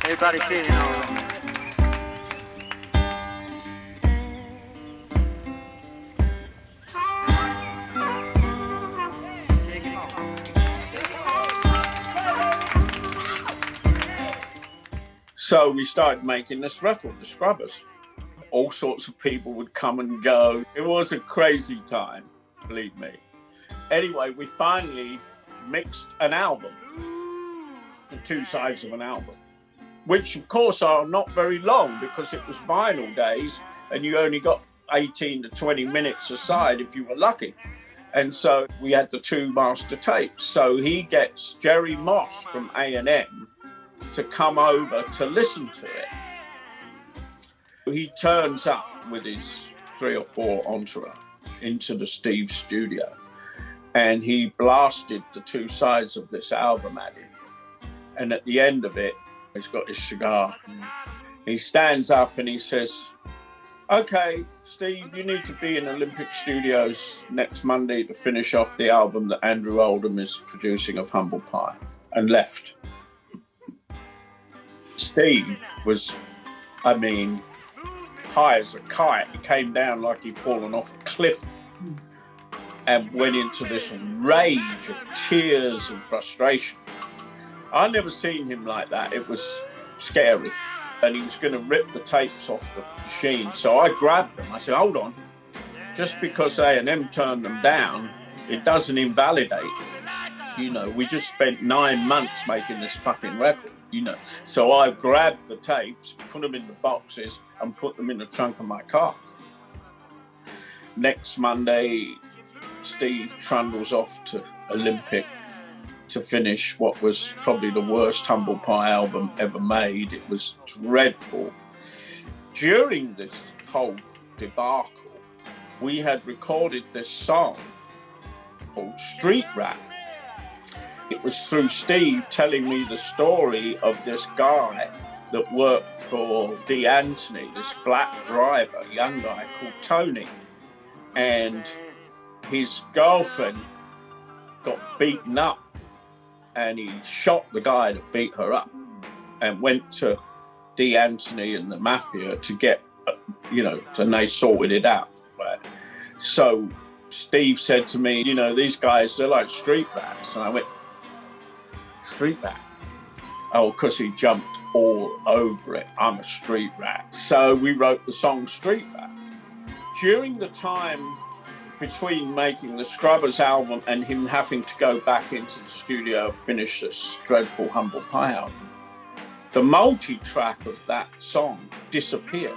Everybody feeling all right. So we started making this record, The Scrubbers. All sorts of people would come and go. It was a crazy time, believe me. Anyway, we finally mixed an album, the two sides of an album, which of course are not very long because it was vinyl days and you only got 18 to 20 minutes a side if you were lucky. And so we had the two master tapes. So he gets Jerry Moss from A&M to come over to listen to it. He turns up with his 3 or 4 entourage into the Steve studio, and he blasted the two sides of this album at him. And at the end of it, he's got his cigar. He stands up and he says, "Okay, Steve, you need to be in Olympic Studios next Monday to finish off the album that Andrew Oldham is producing of Humble Pie," and left. Steve was, high as a kite. He came down like he'd fallen off a cliff and went into this rage of tears and frustration. I'd never seen him like that. It was scary. And he was going to rip the tapes off the machine. So I grabbed them. I said, "Hold on. Just because A&M turned them down, it doesn't invalidate it. You know, we just spent 9 months making this fucking record. You know." So I grabbed the tapes, put them in the boxes, and put them in the trunk of my car. Next Monday, Steve trundles off to Olympic to finish what was probably the worst Humble Pie album ever made. It was dreadful. During this whole debacle, we had recorded this song called Street Rat. It was through Steve telling me the story of this guy that worked for D. Anthony, this black driver, young guy called Tony. And his girlfriend got beaten up and he shot the guy that beat her up and went to D. Anthony and the mafia to get, and they sorted it out. Right? So Steve said to me, "These guys, they're like street rats." And I went, "Street rat?" Oh, because he jumped all over it. I'm a street rat. So we wrote the song Street Rat. During the time between making the Scrubbers album and him having to go back into the studio and finish this dreadful Humble Pie album, the multi-track of that song disappeared.